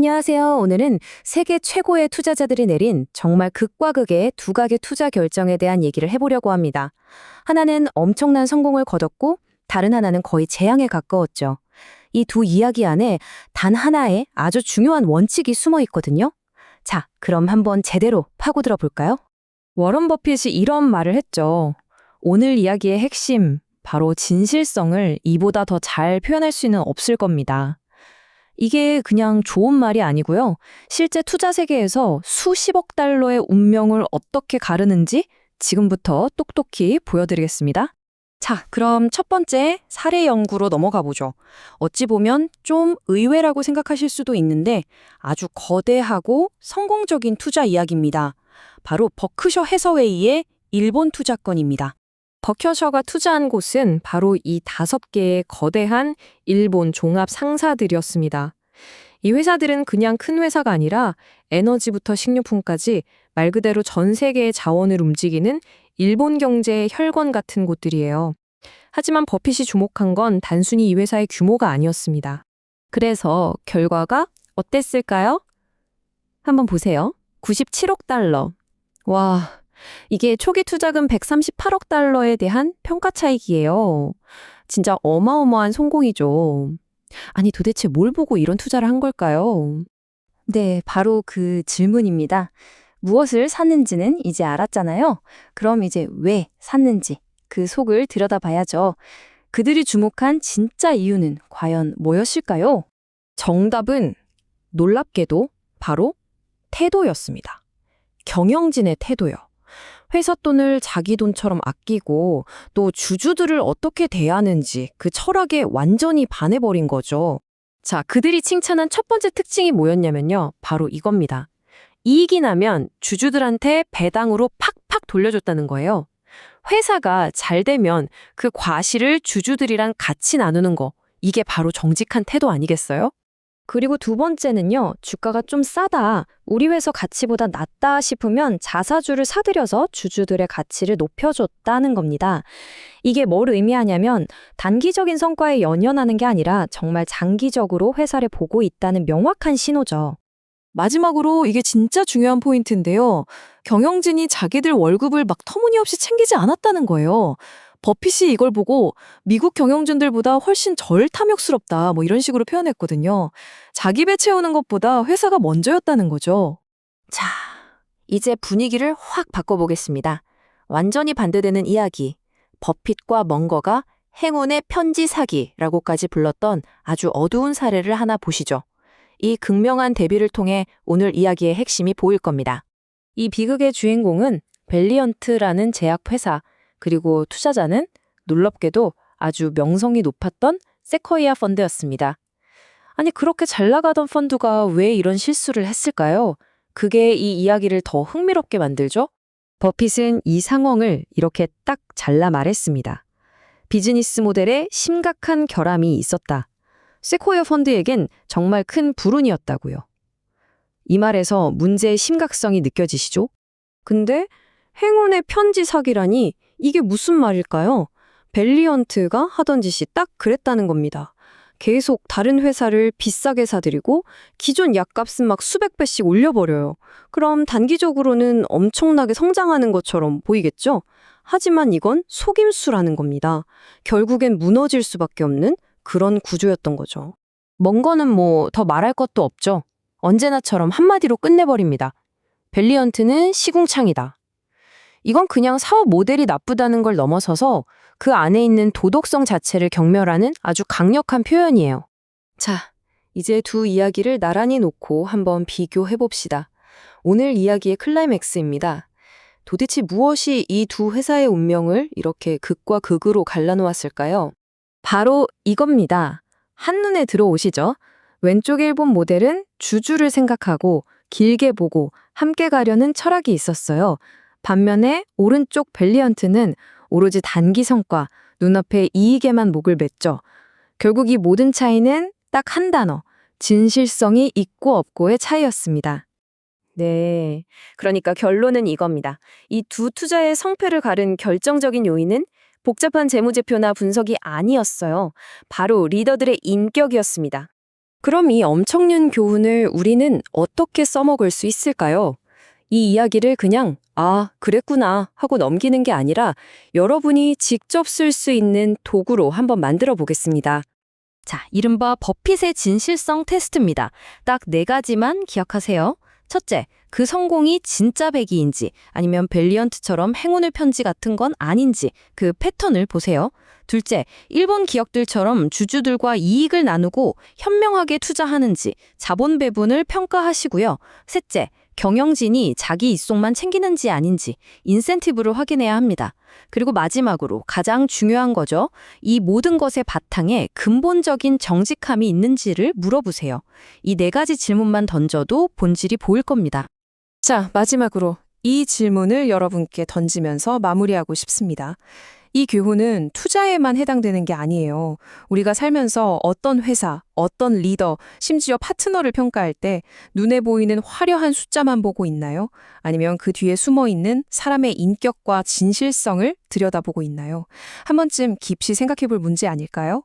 안녕하세요. 오늘은 세계 최고의 투자자들이 내린 정말 극과 극의 두 각의 투자 결정에 대한 얘기를 해보려고 합니다. 하나는 엄청난 성공을 거뒀고 다른 하나는 거의 재앙에 가까웠죠. 이 두 이야기 안에 단 하나의 아주 중요한 원칙이 숨어 있거든요. 자, 그럼 한번 제대로 파고들어 볼까요? 워런 버핏이 이런 말을 했죠. 오늘 이야기의 핵심, 바로 진실성을 이보다 더 잘 표현할 수는 없을 겁니다. 이게 그냥 좋은 말이 아니고요. 실제 투자 세계에서 수십억 달러의 운명을 어떻게 가르는지 지금부터 똑똑히 보여드리겠습니다. 자, 그럼 첫 번째 사례 연구로 넘어가 보죠. 어찌 보면 좀 의외라고 생각하실 수도 있는데 아주 거대하고 성공적인 투자 이야기입니다. 바로 버크셔 해서웨이의 일본 투자건입니다. 버크셔가 투자한 곳은 바로 이 5개의 거대한 일본 종합 상사들이었습니다. 이 회사들은 그냥 큰 회사가 아니라 에너지부터 식료품까지 말 그대로 전 세계의 자원을 움직이는 일본 경제의 혈관 같은 곳들이에요. 하지만 버핏이 주목한 건 단순히 이 회사의 규모가 아니었습니다. 그래서 결과가 어땠을까요? 한번 보세요. 97억 달러. 와, 이게 초기 투자금 138억 달러에 대한 평가 차익이에요. 진짜 어마어마한 성공이죠. 아니, 도대체 뭘 보고 이런 투자를 한 걸까요? 네, 바로 그 질문입니다. 무엇을 샀는지는 이제 알았잖아요. 그럼 이제 왜 샀는지 그 속을 들여다봐야죠. 그들이 주목한 진짜 이유는 과연 뭐였을까요? 정답은 놀랍게도 바로 태도였습니다. 경영진의 태도요. 회사 돈을 자기 돈처럼 아끼고 또 주주들을 어떻게 대하는지 그 철학에 완전히 반해버린 거죠. 자, 그들이 칭찬한 첫 번째 특징이 뭐였냐면요. 바로 이겁니다. 이익이 나면 주주들한테 배당으로 팍팍 돌려줬다는 거예요. 회사가 잘 되면 그 과실을 주주들이랑 같이 나누는 거. 이게 바로 정직한 태도 아니겠어요? 그리고 두 번째는요, 주가가 좀 싸다, 우리 회사 가치보다 낮다 싶으면 자사주를 사들여서 주주들의 가치를 높여줬다는 겁니다. 이게 뭘 의미하냐면 단기적인 성과에 연연하는 게 아니라 정말 장기적으로 회사를 보고 있다는 명확한 신호죠. 마지막으로 이게 진짜 중요한 포인트인데요. 경영진이 자기들 월급을 막 터무니없이 챙기지 않았다는 거예요. 버핏이 이걸 보고 미국 경영진들보다 훨씬 덜 탐욕스럽다 뭐 이런 식으로 표현했거든요. 자기 배 채우는 것보다 회사가 먼저였다는 거죠. 자, 이제 분위기를 확 바꿔보겠습니다. 완전히 반대되는 이야기. 버핏과 멍거가 행운의 편지 사기라고까지 불렀던 아주 어두운 사례를 하나 보시죠. 이 극명한 대비를 통해 오늘 이야기의 핵심이 보일 겁니다. 이 비극의 주인공은 밸리언트라는 제약회사, 그리고 투자자는 놀랍게도 아주 명성이 높았던 세쿼이아 펀드였습니다. 아니, 그렇게 잘 나가던 펀드가 왜 이런 실수를 했을까요? 그게 이 이야기를 더 흥미롭게 만들죠? 버핏은 이 상황을 이렇게 딱 잘라 말했습니다. 비즈니스 모델에 심각한 결함이 있었다. 세코이아 펀드에겐 정말 큰 불운이었다고요. 이 말에서 문제의 심각성이 느껴지시죠? 근데 행운의 편지 사기라니 이게 무슨 말일까요? 밸리언트가 하던 짓이 딱 그랬다는 겁니다. 계속 다른 회사를 비싸게 사들이고 기존 약값은 막 수백 배씩 올려버려요. 그럼 단기적으로는 엄청나게 성장하는 것처럼 보이겠죠? 하지만 이건 속임수라는 겁니다. 결국엔 무너질 수밖에 없는 그런 구조였던 거죠. 먼 거는 뭐 더 말할 것도 없죠. 언제나처럼 한마디로 끝내버립니다. 밸리언트는 시궁창이다. 이건 그냥 사업 모델이 나쁘다는 걸 넘어서서 그 안에 있는 도덕성 자체를 경멸하는 아주 강력한 표현이에요. 자, 이제 두 이야기를 나란히 놓고 한번 비교해봅시다. 오늘 이야기의 클라이맥스입니다. 도대체 무엇이 이 두 회사의 운명을 이렇게 극과 극으로 갈라놓았을까요? 바로 이겁니다. 한눈에 들어오시죠? 왼쪽 일본 모델은 주주를 생각하고 길게 보고 함께 가려는 철학이 있었어요. 반면에 오른쪽 밸리언트는 오로지 단기 성과, 눈앞의 이익에만 목을 맸죠. 결국 이 모든 차이는 딱 한 단어, 진실성이 있고 없고의 차이였습니다. 네, 그러니까 결론은 이겁니다. 이 두 투자의 성패를 가른 결정적인 요인은 복잡한 재무제표나 분석이 아니었어요. 바로 리더들의 인격이었습니다. 그럼 이 엄청난 교훈을 우리는 어떻게 써먹을 수 있을까요? 이 이야기를 그냥, 아, 그랬구나 하고 넘기는 게 아니라 여러분이 직접 쓸 수 있는 도구로 한번 만들어 보겠습니다. 자, 이른바 버핏의 진실성 테스트입니다. 딱 4가지만 기억하세요. 첫째, 그 성공이 진짜 배기인지 아니면 밸리언트처럼 행운의 편지 같은 건 아닌지 그 패턴을 보세요. 둘째, 일본 기업들처럼 주주들과 이익을 나누고 현명하게 투자하는지 자본 배분을 평가하시고요. 셋째, 경영진이 자기 이속만 챙기는지 아닌지 인센티브를 확인해야 합니다. 그리고 마지막으로 가장 중요한 거죠. 이 모든 것의 바탕에 근본적인 정직함이 있는지를 물어보세요. 이 4가지 질문만 던져도 본질이 보일 겁니다. 자, 마지막으로 이 질문을 여러분께 던지면서 마무리하고 싶습니다. 이 교훈은 투자에만 해당되는 게 아니에요. 우리가 살면서 어떤 회사, 어떤 리더, 심지어 파트너를 평가할 때 눈에 보이는 화려한 숫자만 보고 있나요? 아니면 그 뒤에 숨어 있는 사람의 인격과 진실성을 들여다보고 있나요? 한 번쯤 깊이 생각해 볼 문제 아닐까요?